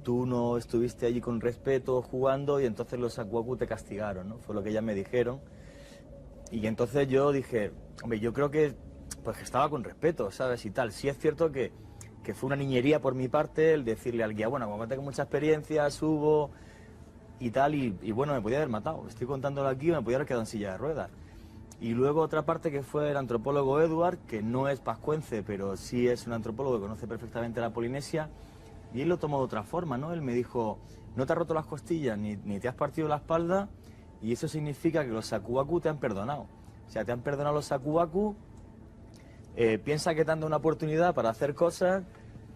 tú no estuviste allí con respeto jugando, y entonces los Aku Aku te castigaron, ¿no? Fue lo que ellas me dijeron. Y entonces yo dije, hombre, yo creo que pues estaba con respeto, ¿sabes? Y tal. Sí es cierto que fue una niñería por mi parte el decirle al guía, bueno, como tengo mucha experiencia, subo y tal, y bueno, me podía haber matado. Estoy contándolo aquí, me podía haber quedado en silla de ruedas. Y luego otra parte que fue el antropólogo Edward, que no es pascuense, pero sí es un antropólogo que conoce perfectamente la Polinesia, y él lo tomó de otra forma, ¿no? Él me dijo, no te has roto las costillas ni te has partido la espalda, y eso significa que los Aku Aku te han perdonado. O sea, te han perdonado los Aku Aku, piensa que te han dado una oportunidad para hacer cosas.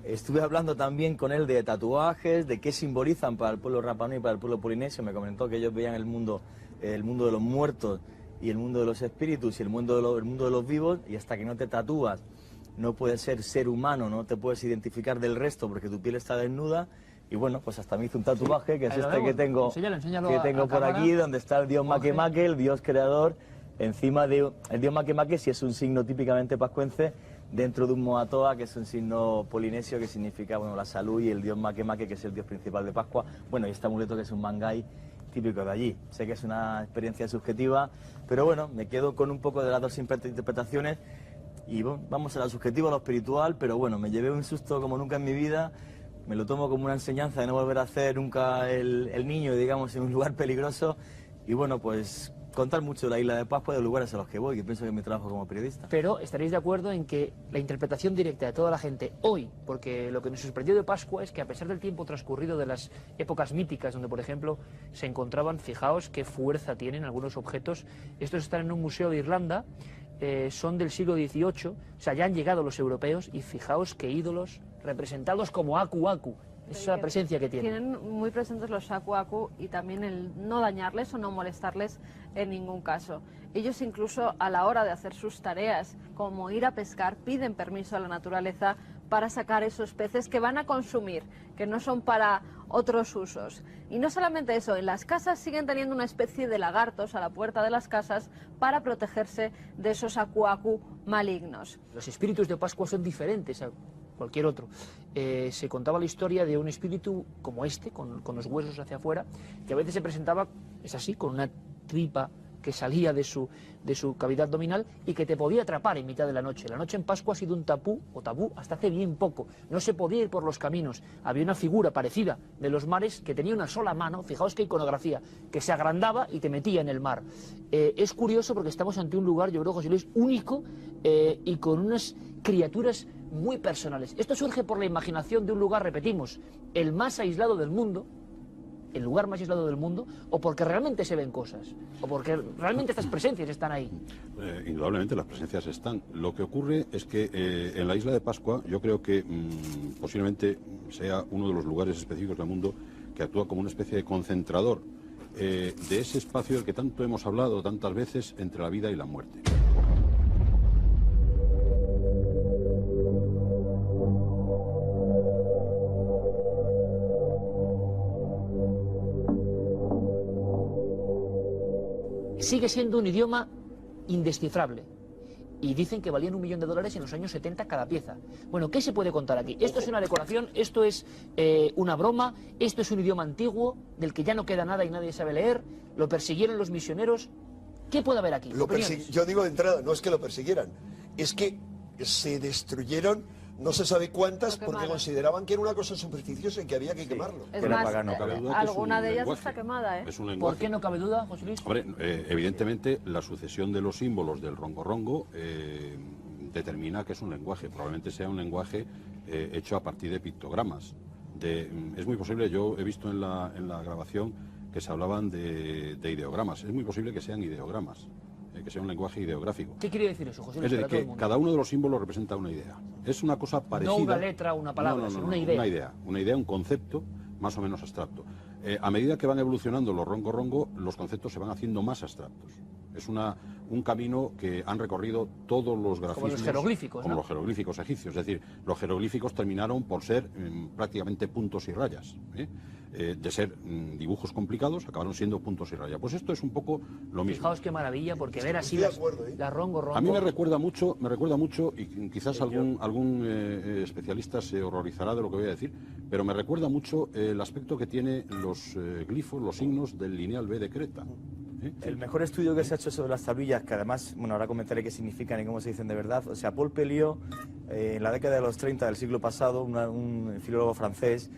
Estuve hablando también con él de tatuajes, de qué simbolizan para el pueblo Rapa Nui y para el pueblo polinesio. Me comentó que ellos veían el mundo de los muertos y el mundo de los espíritus y el mundo de los vivos, y hasta que no te tatúas no puedes ser humano, no te puedes identificar del resto porque tu piel está desnuda. Y bueno, pues hasta me hice un tatuaje, que es este que tengo, enséñalo por aquí, donde está el dios Makemake, el dios creador, encima de el dios Makemake, sí es un signo típicamente pascuense, dentro de un Moatoa, que es un signo polinesio que significa, bueno, la salud, y el dios Makemake, que es el dios principal de Pascua, bueno, y este amuleto que es un mangai típico de allí. Sé que es una experiencia subjetiva, pero bueno, me quedo con un poco de las dos interpretaciones y bueno, vamos a lo subjetivo, a lo espiritual, pero bueno, me llevé un susto como nunca en mi vida, me lo tomo como una enseñanza de no volver a hacer nunca el niño, digamos, en un lugar peligroso, y bueno, pues contar mucho de la isla de Pascua y de los lugares a los que voy, que pienso que es mi trabajo como periodista. Pero estaréis de acuerdo en que la interpretación directa de toda la gente hoy, porque lo que nos sorprendió de Pascua es que a pesar del tiempo transcurrido de las épocas míticas, donde por ejemplo se encontraban, fijaos qué fuerza tienen algunos objetos, estos están en un museo de Irlanda, son del siglo XVIII, o sea, ya han llegado los europeos, y fijaos qué ídolos representados como Aku Aku. Esa es la presencia que tienen. Tienen muy presentes los Aku Aku, y también el no dañarles o no molestarles en ningún caso. Ellos incluso a la hora de hacer sus tareas, como ir a pescar, piden permiso a la naturaleza para sacar esos peces que van a consumir, que no son para otros usos. Y no solamente eso, en las casas siguen teniendo una especie de lagartos a la puerta de las casas para protegerse de esos Aku Aku malignos. Los espíritus de Pascua son diferentes a cualquier otro. Se contaba la historia de un espíritu como este, con los huesos hacia afuera, que a veces se presentaba, es así, con una tripa que salía de su cavidad abdominal y que te podía atrapar en mitad de la noche. La noche en Pascua ha sido un tabú hasta hace bien poco. No se podía ir por los caminos. Había una figura parecida de los mares que tenía una sola mano, fijaos qué iconografía, que se agrandaba y te metía en el mar. Es curioso porque estamos ante un lugar, yo creo, José Luis, único y con unas criaturas muy personales. Esto surge por la imaginación de un lugar, repetimos, el más aislado del mundo, el lugar más aislado del mundo, o porque realmente se ven cosas, o porque realmente estas presencias están ahí. Indudablemente las presencias están. Lo que ocurre es que en la isla de Pascua yo creo que posiblemente sea uno de los lugares específicos del mundo que actúa como una especie de concentrador de ese espacio del que tanto hemos hablado tantas veces entre la vida y la muerte. Sigue siendo un idioma indescifrable. Y dicen que valían $1 millón en los años 70 cada pieza. Bueno, ¿qué se puede contar aquí? Esto es una decoración, esto es una broma, esto es un idioma antiguo del que ya no queda nada y nadie sabe leer, lo persiguieron los misioneros. ¿Qué puede haber aquí? Yo digo de entrada, no es que lo persiguieran, es que se destruyeron no se sabe cuántas porque consideraban que era una cosa superficiosa y que había que quemarlo. Es más, alguna de ellas está quemada, ¿eh? ¿Por qué no cabe duda, José Luis? Hombre, evidentemente la sucesión de los símbolos del rongo-rongo determina que es un lenguaje, probablemente sea un lenguaje hecho a partir de pictogramas. Es muy posible, yo he visto en la grabación que se hablaban de ideogramas, es muy posible que sean ideogramas, que sea un lenguaje ideográfico. ¿Qué quiere decir eso, José Luis? Es decir, que cada uno de los símbolos representa una idea. Es una cosa parecida. No una letra, una palabra, sino una idea. Una idea, un concepto más o menos abstracto. A medida que van evolucionando los rongo-rongo, los conceptos se van haciendo más abstractos. Es un camino que han recorrido todos los grafismos. Como los jeroglíficos, como ¿no? los jeroglíficos egipcios. Es decir, los jeroglíficos terminaron por ser prácticamente puntos y rayas. De ser dibujos complicados, acabaron siendo puntos y rayas. Pues esto es un poco lo mismo. Fijaos qué maravilla, porque ver así la rongo-rongo... A mí me recuerda mucho, y quizás algún especialista se horrorizará de lo que voy a decir, pero me recuerda mucho el aspecto que tiene los glifos, los signos del lineal B de Creta. El mejor estudio que se ha hecho sobre las tablillas, que además, bueno, ahora comentaré qué significan y cómo se dicen de verdad, o sea, Paul Pelliot, en la década de los 30 del siglo pasado, un filólogo francés,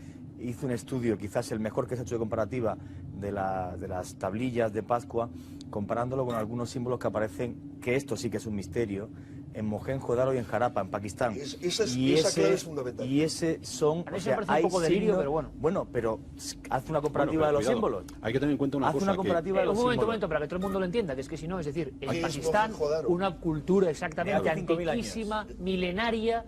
hizo un estudio, quizás el mejor que se ha hecho de comparativa, de las tablillas de Pascua, comparándolo con algunos símbolos que aparecen, que esto sí que es un misterio, en Mohenjo-Daro y en Jarapa, en Pakistán. Esa clave es fundamental. Y ese son... O sea, parece un poco delirio, pero bueno. Bueno, pero haz una comparativa de los símbolos. Hay que tener en cuenta una cosa. Haz una comparativa de los símbolos. Un momento, para que todo el mundo lo entienda, que es que si no, es decir, en Pakistán, una cultura exactamente antiquísima, milenaria,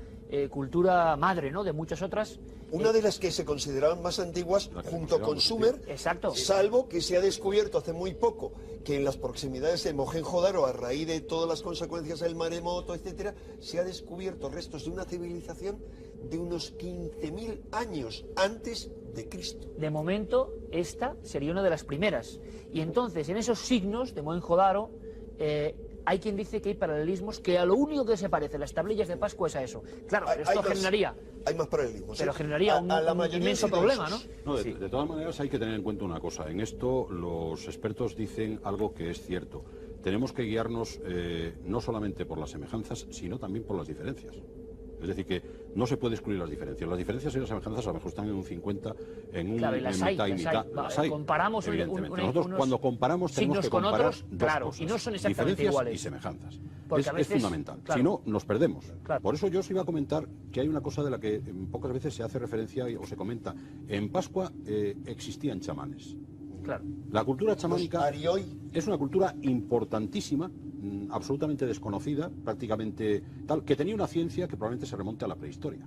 cultura madre, ¿no?, de muchas otras. Una de las que se consideraban más antiguas, junto con Sumer, salvo que se ha descubierto hace muy poco que en las proximidades de Mohenjo-Daro, a raíz de todas las consecuencias del maremoto, etcétera, se ha descubierto restos de una civilización de unos 15.000 años antes de Cristo. De momento, esta sería una de las primeras. Y entonces, en esos signos de Mohenjo-Daro, Hay quien dice que hay paralelismos, que a lo único que se parece las tablillas de Pascua es a eso. Claro, pero esto generaría... Hay más paralelismos. Pero generaría un inmenso problema, ¿no? No, de todas maneras hay que tener en cuenta una cosa. En esto los expertos dicen algo que es cierto. Tenemos que guiarnos no solamente por las semejanzas, sino también por las diferencias. Es decir, que no se puede excluir las diferencias. Las diferencias y las semejanzas a lo mejor están en un 50, en un claro, mitad y mitad. Las hay. Comparamos evidentemente. Nosotros cuando comparamos tenemos que comparar otros, dos claro, cosas, y no son exactamente diferencias iguales. y semejanzas. Es fundamental. Claro. Si no, nos perdemos. Claro. Por eso yo os iba a comentar que hay una cosa de la que pocas veces se hace referencia o se comenta. En Pascua existían chamanes. Claro. La cultura chamánica es una cultura importantísima, absolutamente desconocida, prácticamente tal, que tenía una ciencia que probablemente se remonte a la prehistoria.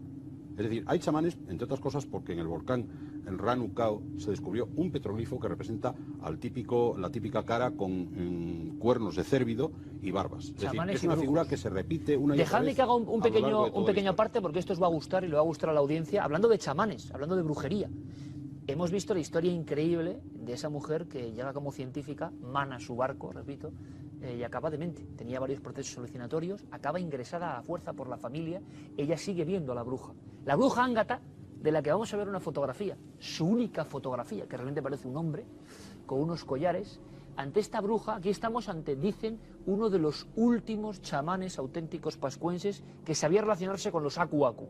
Es decir, hay chamanes, entre otras cosas, porque en el volcán, en Ranu Khao, se descubrió un petroglifo que representa la típica cara con cuernos de cérvido y barbas. Es decir, es una figura que se repite una y otra vez. Dejadme que haga un pequeño aparte, porque esto os va a gustar y le va a gustar a la audiencia, hablando de chamanes, hablando de brujería. Hemos visto la historia increíble de esa mujer que llega como científica, mana su barco, repito, y acaba demente. Tenía varios procesos alucinatorios, acaba ingresada a fuerza por la familia, ella sigue viendo a la bruja. La bruja Ángata, de la que vamos a ver una fotografía, su única fotografía, que realmente parece un hombre, con unos collares. Ante esta bruja, aquí estamos ante, dicen, uno de los últimos chamanes auténticos pascuenses que sabía relacionarse con los Aku Aku.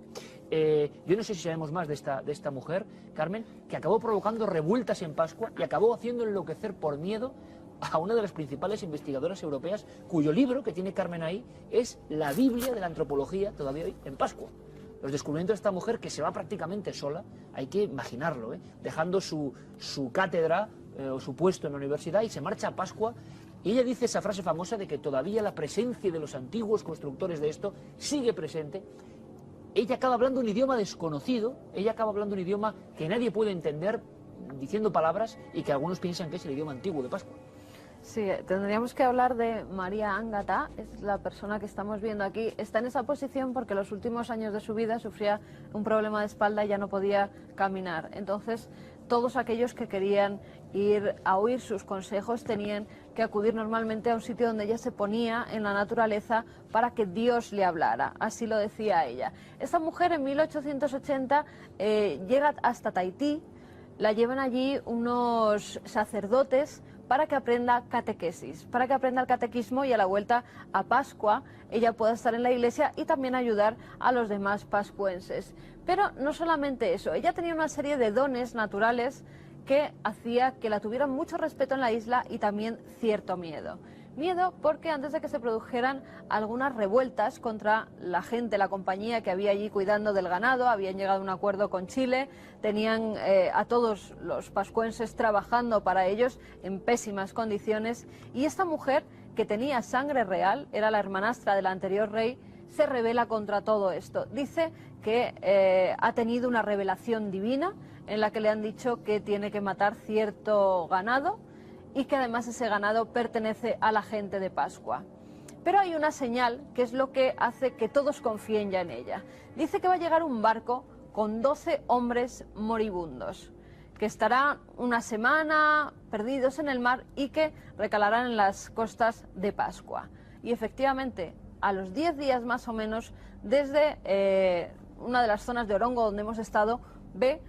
Yo no sé si sabemos más de esta mujer, Carmen, que acabó provocando revueltas en Pascua y acabó haciendo enloquecer por miedo a una de las principales investigadoras europeas, cuyo libro, que tiene Carmen ahí, es la Biblia de la antropología todavía hoy en Pascua. Los descubrimientos de esta mujer, que se va prácticamente sola, hay que imaginarlo, dejando su cátedra o su puesto en la universidad y se marcha a Pascua. Y ella dice esa frase famosa de que todavía la presencia de los antiguos constructores de esto sigue presente. Ella acaba hablando un idioma desconocido, ella acaba hablando un idioma que nadie puede entender, diciendo palabras y que algunos piensan que es el idioma antiguo de Pascua. Sí, tendríamos que hablar de María Ángata, es la persona que estamos viendo aquí. Está en esa posición porque los últimos años de su vida sufría un problema de espalda y ya no podía caminar. Entonces, todos aquellos que querían ir a oír sus consejos tenían que acudir normalmente a un sitio donde ella se ponía en la naturaleza para que Dios le hablara, así lo decía ella. Esta mujer en 1880 llega hasta Tahití, la llevan allí unos sacerdotes para que aprenda catequesis, para que aprenda el catequismo y a la vuelta a Pascua ella pueda estar en la iglesia y también ayudar a los demás pascuenses. Pero no solamente eso, ella tenía una serie de dones naturales que hacía que la tuvieran mucho respeto en la isla y también cierto miedo. Miedo porque antes de que se produjeran algunas revueltas contra la gente, la compañía que había allí cuidando del ganado, habían llegado a un acuerdo con Chile, tenían a todos los pascuenses trabajando para ellos en pésimas condiciones, y esta mujer, que tenía sangre real, era la hermanastra del anterior rey, se rebela contra todo esto. Dice que ha tenido una revelación divina en la que le han dicho que tiene que matar cierto ganado, y que además ese ganado pertenece a la gente de Pascua. Pero hay una señal que es lo que hace que todos confíen ya en ella. Dice que va a llegar un barco con 12 hombres moribundos, que estarán una semana perdidos en el mar y que recalarán en las costas de Pascua. Y efectivamente, a los 10 días más o menos, desde una de las zonas de Orongo donde hemos estado, ve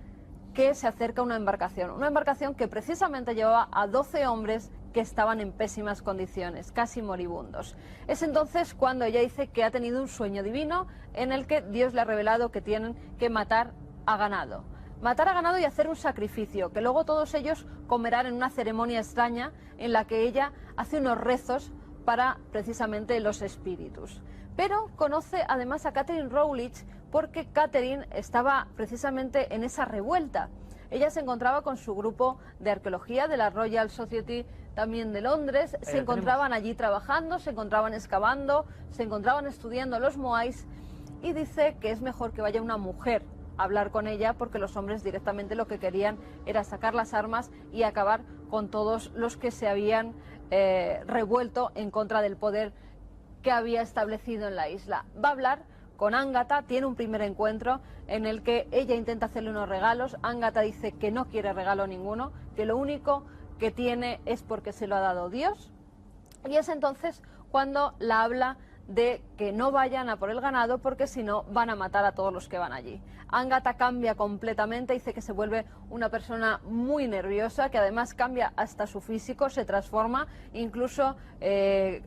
que se acerca una embarcación que precisamente llevaba a 12 hombres que estaban en pésimas condiciones, casi moribundos. Es entonces cuando ella dice que ha tenido un sueño divino en el que Dios le ha revelado que tienen que matar a ganado. Matar a ganado y hacer un sacrificio, que luego todos ellos comerán en una ceremonia extraña en la que ella hace unos rezos para precisamente los espíritus. Pero conoce además a Catherine Rowlitz porque Catherine estaba precisamente en esa revuelta. Ella se encontraba con su grupo de arqueología de la Royal Society también de Londres, se encontraban allí trabajando, se encontraban excavando, se encontraban estudiando los moais, y dice que es mejor que vaya una mujer a hablar con ella porque los hombres directamente lo que querían era sacar las armas y acabar con todos los que se habían revuelto en contra del poder que había establecido en la isla. Va a hablar con Ángata, tiene un primer encuentro en el que ella intenta hacerle unos regalos. Ángata dice que no quiere regalo ninguno, que lo único que tiene es porque se lo ha dado Dios. Y es entonces cuando la habla de que no vayan a por el ganado porque si no van a matar a todos los que van allí. Ágata cambia completamente, dice que se vuelve una persona muy nerviosa, que además cambia hasta su físico, se transforma, incluso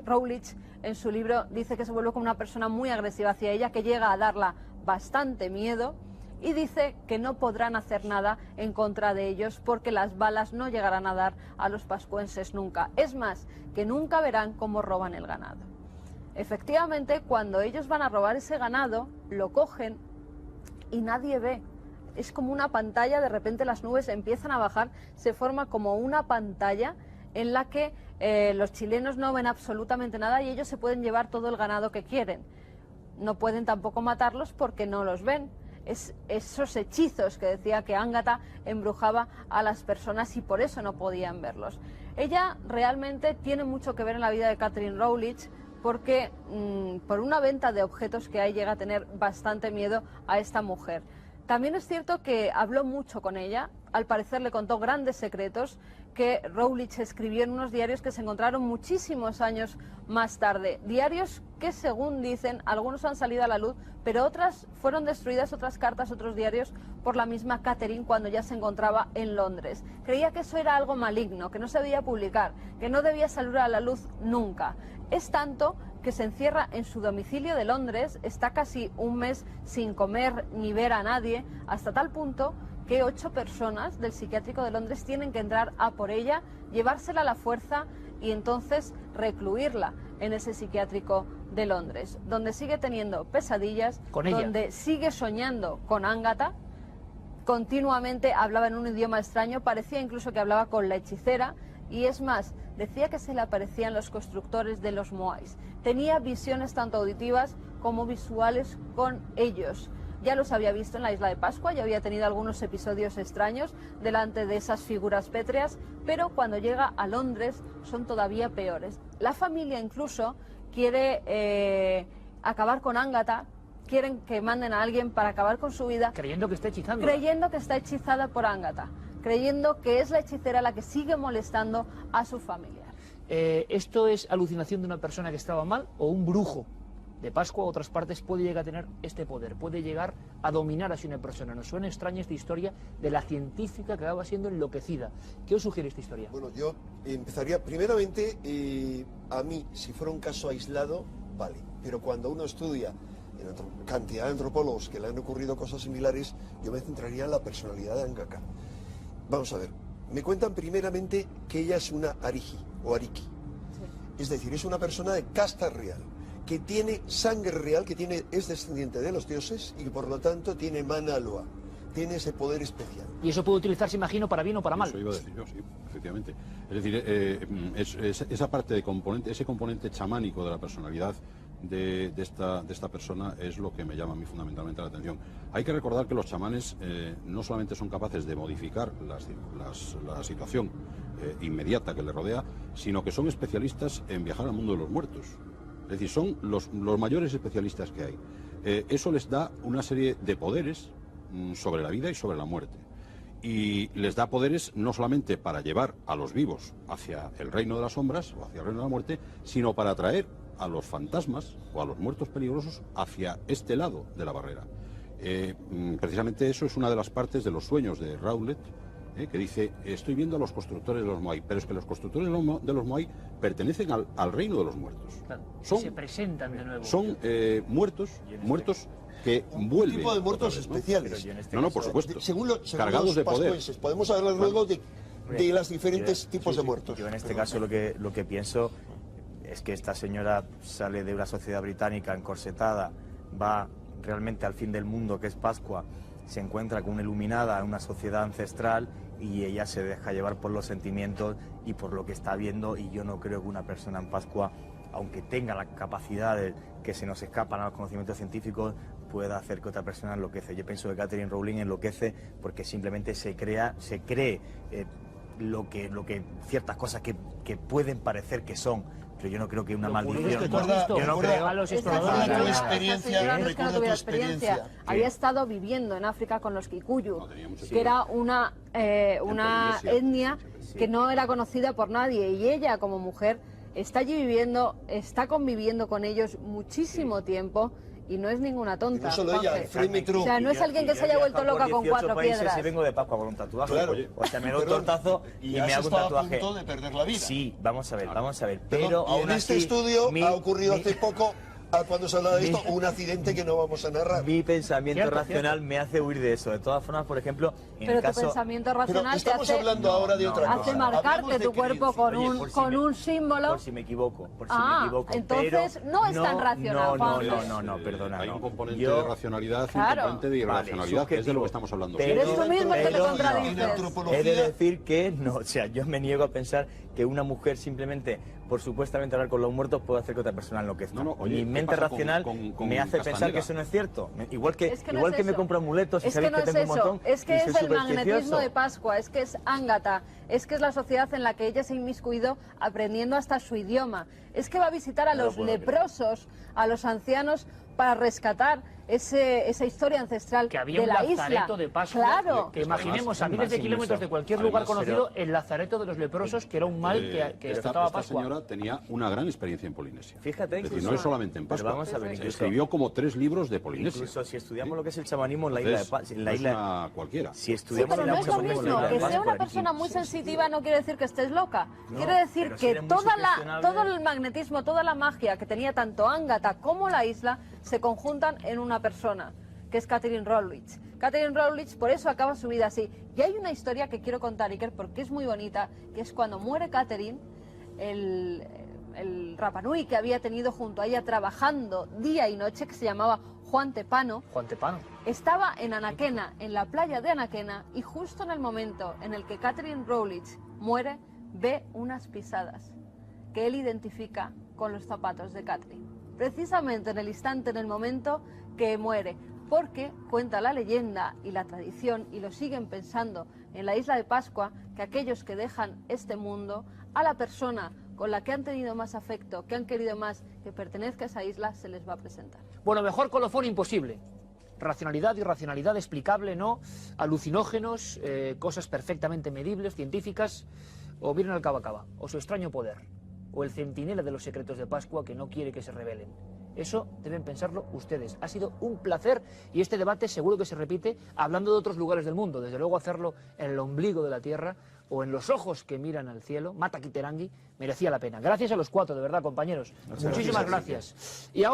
Rowling en su libro dice que se vuelve como una persona muy agresiva hacia ella, que llega a darla bastante miedo, y dice que no podrán hacer nada en contra de ellos porque las balas no llegarán a dar a los pascuenses nunca. Es más, que nunca verán cómo roban el ganado. Efectivamente, cuando ellos van a robar ese ganado, lo cogen y nadie ve. Es como una pantalla, de repente las nubes empiezan a bajar, se forma como una pantalla en la que los chilenos no ven absolutamente nada y ellos se pueden llevar todo el ganado que quieren. No pueden tampoco matarlos porque no los ven. Es esos hechizos que decía que Ágata embrujaba a las personas y por eso no podían verlos. Ella realmente tiene mucho que ver en la vida de Catherine Rowling, porque por una venta de objetos que hay llega a tener bastante miedo a esta mujer. También es cierto que habló mucho con ella, al parecer le contó grandes secretos que Rowling escribió en unos diarios que se encontraron muchísimos años más tarde. Diarios que, según dicen, algunos han salido a la luz, pero otras fueron destruidas, otras cartas, otros diarios, por la misma Catherine cuando ya se encontraba en Londres. Creía que eso era algo maligno, que no se debía publicar, que no debía salir a la luz nunca. Es tanto que se encierra en su domicilio de Londres, está casi un mes sin comer ni ver a nadie, hasta tal punto que 8 personas del psiquiátrico de Londres tienen que entrar a por ella, llevársela a la fuerza y entonces recluirla en ese psiquiátrico de Londres, donde sigue teniendo pesadillas, con ella, donde sigue soñando con Ágata, continuamente hablaba en un idioma extraño, parecía incluso que hablaba con la hechicera, y es más, decía que se le aparecían los constructores de los Moais. Tenía visiones tanto auditivas como visuales con ellos. Ya los había visto en la isla de Pascua, ya había tenido algunos episodios extraños delante de esas figuras pétreas, pero cuando llega a Londres son todavía peores. La familia incluso quiere acabar con Ágata, quieren que manden a alguien para acabar con su vida. Creyendo que está hechizando. Creyendo que está hechizada por Ágata, creyendo que es la hechicera la que sigue molestando a su familia. ¿Esto es alucinación de una persona que estaba mal o un brujo de Pascua u otras partes puede llegar a tener este poder, puede llegar a dominar así una persona? Nos suena extraña esta historia de la científica que acaba siendo enloquecida. ¿Qué os sugiere esta historia? Bueno, yo empezaría, primeramente, a mí, si fuera un caso aislado, vale, pero cuando uno estudia en cantidad de antropólogos que le han ocurrido cosas similares, yo me centraría en la personalidad de Ágata. Vamos a ver, me cuentan primeramente que ella es una ariji o ariki, es decir, es una persona de casta real, que tiene sangre real, que es descendiente de los dioses y que por lo tanto tiene mana loa, tiene ese poder especial. Y eso puede utilizarse, imagino, para bien o para mal. Eso iba a decir yo, sí, efectivamente. Es decir, esa parte de componente, ese componente chamánico de la personalidad de esta persona es lo que me llama a mí fundamentalmente la atención. Hay que recordar que los chamanes no solamente son capaces de modificar la situación inmediata que le rodea, sino que son especialistas en viajar al mundo de los muertos. Es decir, son los mayores especialistas que hay. Eso les da una serie de poderes sobre la vida y sobre la muerte. Y les da poderes no solamente para llevar a los vivos hacia el reino de las sombras o hacia el reino de la muerte, sino para atraer a los fantasmas o a los muertos peligrosos hacia este lado de la barrera. Precisamente eso es una de las partes de los sueños de Rowling, que dice, estoy viendo a los constructores de los Moai, pero es que los constructores de los Moai pertenecen al reino de los muertos. Claro, se presentan de nuevo. Son muertos que vuelven. Un tipo de muertos especiales. No, por supuesto. Según cargados los de poder. Podemos hablar luego de los diferentes tipos de muertos. Yo en este caso lo que pienso es que esta señora sale de una sociedad británica encorsetada, va realmente al fin del mundo, que es Pascua, se encuentra con una iluminada en una sociedad ancestral y ella se deja llevar por los sentimientos y por lo que está viendo, y yo no creo que una persona en Pascua, aunque tenga la capacidad de que se nos escapan a los conocimientos científicos, pueda hacer que otra persona enloquece. Yo pienso que Catherine Rowling enloquece porque simplemente se cree lo que ciertas cosas que pueden parecer que son, pero yo no creo que una maldición. Yo no creo a los exploradores. Tu experiencia. Había estado viviendo en África con los Kikuyu, que era una etnia que no era conocida por nadie, y ella como mujer está allí viviendo, está conviviendo con ellos muchísimo tiempo y no es ninguna tonta. Y no solo ella, Juanfe. Frémetro. O sea, no es alguien que se haya vuelto loca con 4 piedras. Y vengo de Pascua con un tatuaje. Claro. O sea, me doy un Perdón, tortazo y me hago un tatuaje. a punto de perder la vida. Sí, vamos a ver. Perdón, Pero y aún en este así, estudio ha ocurrido hace poco, cuando se habla de esto, mi- un accidente que no vamos a narrar. Mi pensamiento Cierto, racional me hace huir de eso. De todas formas, por ejemplo, en Pero el tu caso... pensamiento Pero racional te estamos hace, hablando ahora de otra hace cosa. marcarte Hablemos de tu cuerpo con Oye, un, por si con me- un símbolo. Por si me equivoco, por si Ah, me equivoco. entonces pero no es tan racional, Juanfe. No, perdona. Hay no. un componente Yo- de racionalidad y un Claro. componente de irracionalidad, que es de lo que estamos hablando. Pero- Eres tú mismo el que te pero- contradices. En antropología, He de decir que no, o sea, yo me niego a pensar que una mujer simplemente por supuestamente hablar con los muertos puede hacer que otra persona enloquezca. No, no, oye, Mi ¿qué mente pasa racional con me hace pensar Castaneda? que eso no es cierto. Igual que, Es que no igual es que me eso. compro amuletos y Es que sabéis no que es tengo un eso, montón. es que y es soy el magnetismo supersticioso. de Pascua, es que es Ángata, es que es la sociedad en la que ella se ha inmiscuido aprendiendo hasta su idioma, es que va a visitar a No lo los puedo creer. leprosos, a los ancianos para rescatar esa historia ancestral Que había de un la lazareto isla. de Pascua, Claro. que imaginemos a Además, miles de más kilómetros inmenso. de cualquier lugar Además, conocido, el lazareto de los leprosos, que era un mal que trataba esta Pascua. señora tenía una gran experiencia en Polinesia. Fíjate, Es decir, incluso- no es solamente en pero Pascua. vamos a ver, incluso- Escribió como 3 libros de Polinesia. Incluso si estudiamos lo que es el chamanismo en la Entonces, isla de no la es isla una cualquiera. Si Sí, estudiamos pero no es lo chamanismo en la mismo. isla de Que sea Pascua, una persona muy sensitiva no quiere decir que estés loca. No, Quiere decir pero si que eres muy todo sugestionable- el magnetismo, toda la magia que tenía tanto Ángata como la isla se conjuntan en una persona, que es Catherine Rowlitz. Catherine Rowlitz por eso acaba su vida así. Y hay una historia que quiero contar, Iker, porque es muy bonita, que es cuando muere Catherine, el Rapa Nui que había tenido junto a ella trabajando día y noche, que se llamaba Juan Tepano, Juan Tepano. estaba en Anaquena, en la playa de Anaquena, y justo en el momento en el que Catherine Rowlitz muere, ve unas pisadas que él identifica con los zapatos de Catherine. Precisamente en el instante, en el momento que muere, porque cuenta la leyenda y la tradición, y lo siguen pensando en la isla de Pascua, que aquellos que dejan este mundo, a la persona con la que han tenido más afecto, que han querido más que pertenezca a esa isla, se les va a presentar. Bueno, mejor colofón imposible. Racionalidad, irracionalidad, explicable, ¿no? Alucinógenos, cosas perfectamente medibles, científicas, o vienen al cabo a cabo, o su extraño poder, o el centinela de los secretos de Pascua que no quiere que se revelen. Eso deben pensarlo ustedes. Ha sido un placer y este debate seguro que se repite hablando de otros lugares del mundo. Desde luego hacerlo en el ombligo de la tierra o en los ojos que miran al cielo, Mata Kiterangi, merecía la pena. Gracias a los 4, de verdad, compañeros. Muchísimas gracias. Y ahora